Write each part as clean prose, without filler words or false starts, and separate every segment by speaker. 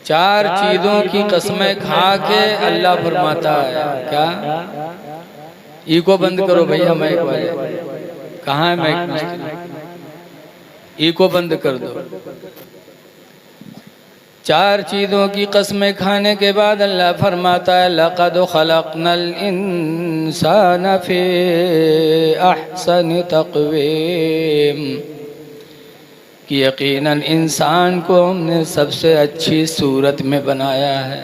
Speaker 1: चार चीज़ों की कसमें खा के अल्लाह फरमाता है क्या? इको बंद करो भैया, माइक वाले कहाँ है? माइक मिस्त्री, इको बंद कर दो। चार चीज़ों की कसमें खाने के बाद अल्लाह फरमाता है लक़द खलक़नल इंसान फ़ी अहसनि तक़वीम, कि यकीनन इंसान को हमने सबसे अच्छी सूरत में बनाया है।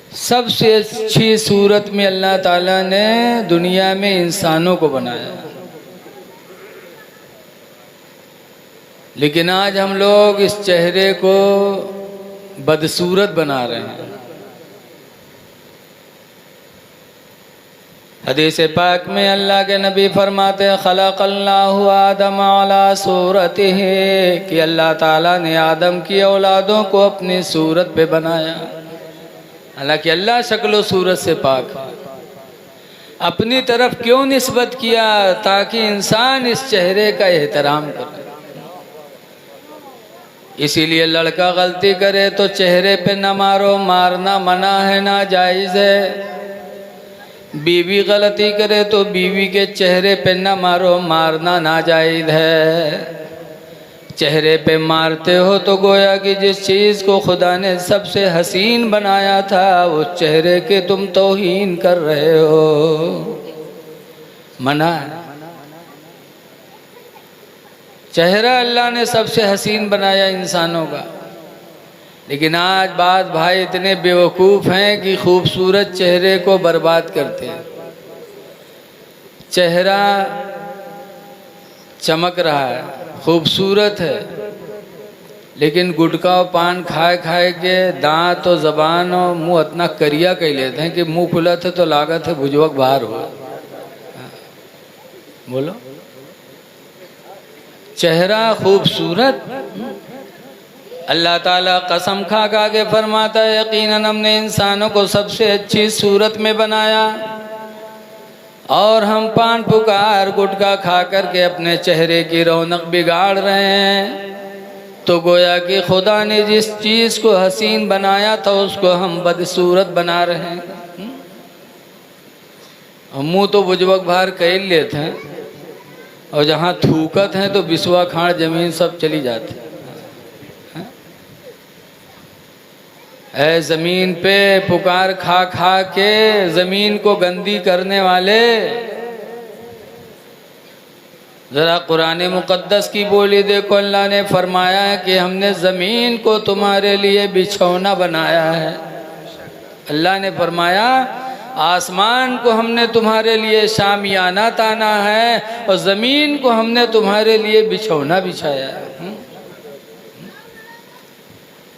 Speaker 1: सबसे अच्छी सूरत में अल्लाह ताला ने दुनिया में इंसानों को बनाया। लेकिन आज हम लोग इस चेहरे को बदसूरत बना रहे हैं। हदीस पाक में अल्लाह के नबी फरमाते खलक़ल्लाहु आदम अला सूरतिही, कि अल्लाह ताला ने आदम की औलादों को अपनी सूरत पे बनाया। हालांकि अल्लाह शक्ल सूरत से पाक है। अपनी तरफ क्यों निस्बत किया? ताकि इंसान इस चेहरे का एहतराम करे। इसीलिए लड़का गलती करे तो चेहरे पे न मारो, मारना मना है, ना जायज़ है। बीवी गलती करे तो बीवी के चेहरे पे न मारो, मारना नाजायज़ है। चेहरे पे मारते हो तो गोया कि जिस चीज़ को खुदा ने सबसे हसीन बनाया था उस चेहरे के तुम तौहीन कर रहे हो, मना है। चेहरा अल्लाह ने सबसे हसीन बनाया इंसानों का। लेकिन आज बात भाई इतने बेवकूफ़ हैं कि खूबसूरत चेहरे को बर्बाद करते हैं। चेहरा चमक रहा है, खूबसूरत है, लेकिन गुटखा और पान खाए खाए के दांत और ज़बान और मुंह इतना करिया कह लेते हैं कि मुंह खुला थे तो लागत है भुजवक बाहर हुआ। बोलो, चेहरा खूबसूरत। अल्लाह ताला कसम खा खा के फरमाता है यकीनन हमने इंसानों को सबसे अच्छी सूरत में बनाया, और हम पान पुकार गुटखा खा कर के अपने चेहरे की रौनक बिगाड़ रहे हैं। तो गोया कि खुदा ने जिस चीज़ को हसीन बनाया था उसको हम बदसूरत बना रहे हैं। मुँह तो बुजवक बाहर कह लेते हैं, और जहाँ थूकत हैं तो बिस्वा खाड़ जमीन सब चली जाती है। ऐ ज़मीन पे पुकार खा खा के ज़मीन को गंदी करने वाले, ज़रा कुरान मुक़द्दस की बोली देखो। अल्लाह ने फरमाया है कि हमने ज़मीन को तुम्हारे लिए बिछौना बनाया है। अल्लाह ने फरमाया आसमान को हमने तुम्हारे लिए शामियाना ताना है, और ज़मीन को हमने तुम्हारे लिए बिछौना बिछाया है।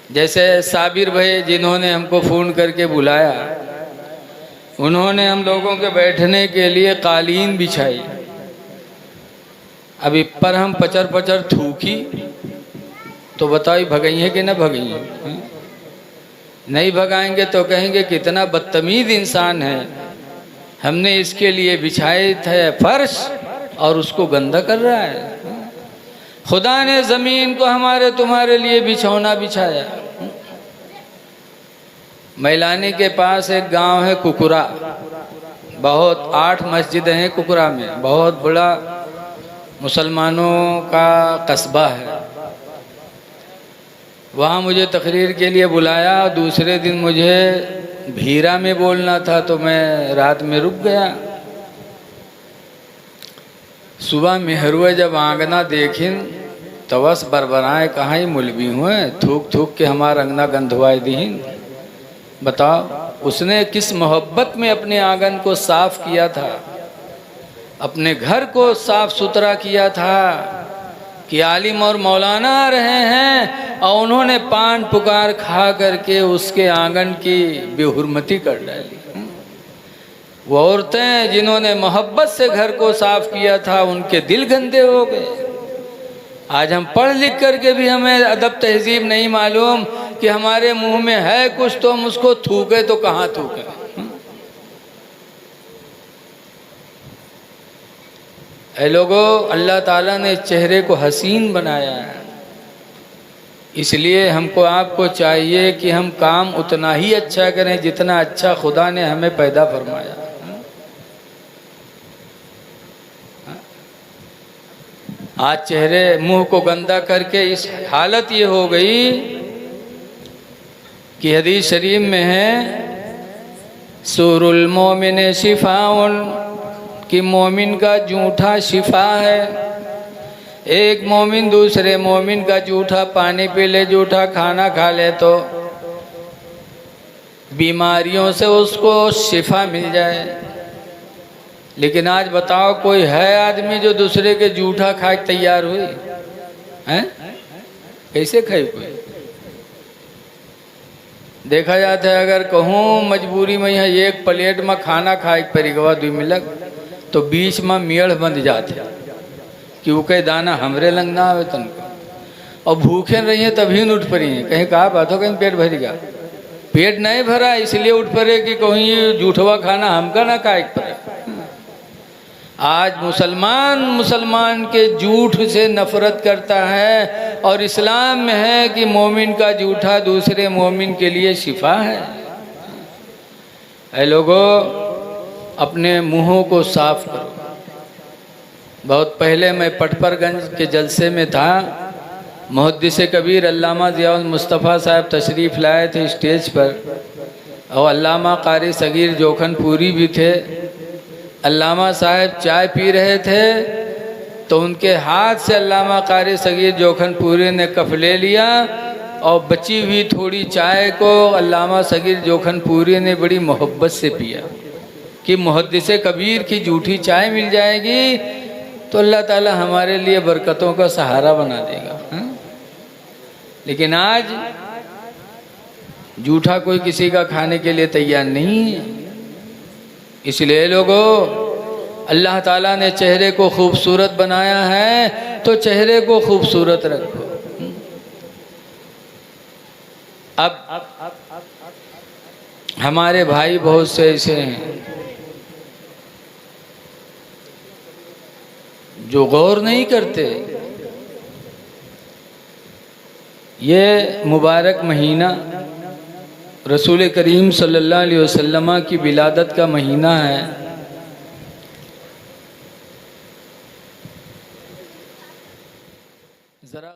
Speaker 1: जैसे साबिर भाई जिन्होंने हमको फ़ोन करके बुलाया, उन्होंने हम लोगों के बैठने के लिए कालीन बिछाई। अब इस पर हम पचर पचर थूकी तो बताओ भगाइए कि न भगाइए? नहीं भगाएंगे तो कहेंगे कितना बदतमीज़ इंसान है, हमने इसके लिए बिछाए थे फर्श और उसको गंदा कर रहा है। खुदा ने ज़मीन को हमारे तुम्हारे लिए बिछौना बिछाया। मैलानी के पास एक गांव है कुकुरा, बहुत 8 मस्जिदें हैं कुकुरा में, बहुत बड़ा मुसलमानों का कस्बा है। वहाँ मुझे तकरीर के लिए बुलाया। दूसरे दिन मुझे भीरा में बोलना था तो मैं रात में रुक गया। सुबह मेहरुए जब आंगना देखिन तो बस बरबराए कहाँ ही मुलवी हुए, थूक थूक के हमारा अंगना गंधवाए दीन। बताओ उसने किस मोहब्बत में अपने आंगन को साफ किया था, अपने घर को साफ सुथरा किया था कि आलिम और मौलाना आ रहे हैं और उन्होंने पान पुकार खा करके उसके आंगन की बेहुरमती कर डाली। वो औरतें जिन्होंने मोहब्बत से घर को साफ किया था उनके दिल गंदे हो गए। आज हम पढ़ लिख करके भी हमें अदब तहजीब नहीं मालूम कि हमारे मुंह में है कुछ तो हम उसको थूके तो कहाँ थूके। ऐ लोगों, अल्लाह ताला ने चेहरे को हसीन बनाया है, इसलिए हमको आपको चाहिए कि हम काम उतना ही अच्छा करें जितना अच्छा खुदा ने हमें पैदा फरमाया। आज चेहरे मुंह को गंदा करके इस हालत ये हो गई कि हदीस शरीफ में है सूरुल मोमिन शिफाउन, कि मोमिन का जूठा शिफा है। एक मोमिन दूसरे मोमिन का जूठा पानी पी ले, जूठा खाना खा ले तो बीमारियों से उसको शिफा मिल जाए। लेकिन आज बताओ कोई है आदमी जो दूसरे के जूठा खा के तैयार हुई है? कैसे खाई कोई? देखा जाता है अगर कहूँ मजबूरी में यहाँ एक प्लेट में खाना खाए परिगवा 2 मिलक तो बीच में मेड़ बंध जाते कि वो कहीं दाना हमरे लंग ना आवे तनको, और भूखे रही हैं तभी न उठ पड़ी हैं। कहीं कहा बात हो कहीं पेट भरेगा, पेट नहीं भरा इसलिए उठ पड़े कि कहीं जूठवा खाना हमका ना खाए पड़े। आज मुसलमान के झूठ से नफरत करता है, और इस्लाम में है कि मोमिन का जूठा दूसरे मोमिन के लिए शिफा है। ऐ लोगों, अपने मुंहों को साफ करो। बहुत पहले मैं पटपरगंज के जलसे में था, मुहद्दिस कबीर अल्लामा ज़ियाउल मुस्तफ़ा साहब तशरीफ़ लाए थे स्टेज पर, और अल्लामा कारी सगीर जोखनपुरी भी थे। अल्लामा साहब चाय पी रहे थे तो उनके हाथ से अल्लामा कारी सगीर जोखनपुरी ने कप ले लिया, और बची हुई थोड़ी चाय को अल्लामा सगीर जोखनपुरी ने बड़ी मोहब्बत से पिया कि मुहद्दिस कबीर की जूठी चाय मिल जाएगी तो अल्लाह ताला हमारे लिए बरकतों का सहारा बना देगा। लेकिन आज जूठा कोई किसी का खाने के लिए तैयार नहीं है। इसलिए लोगों, अल्लाह ताला ने चेहरे को खूबसूरत बनाया है तो चेहरे को खूबसूरत रखो। अब हमारे भाई बहुत से ऐसे हैं जो गौर नहीं करते। ये मुबारक महीना रसूल करीम सल्लल्लाहु अलैहि वसल्लम की विलादत का महीना है। ज़रा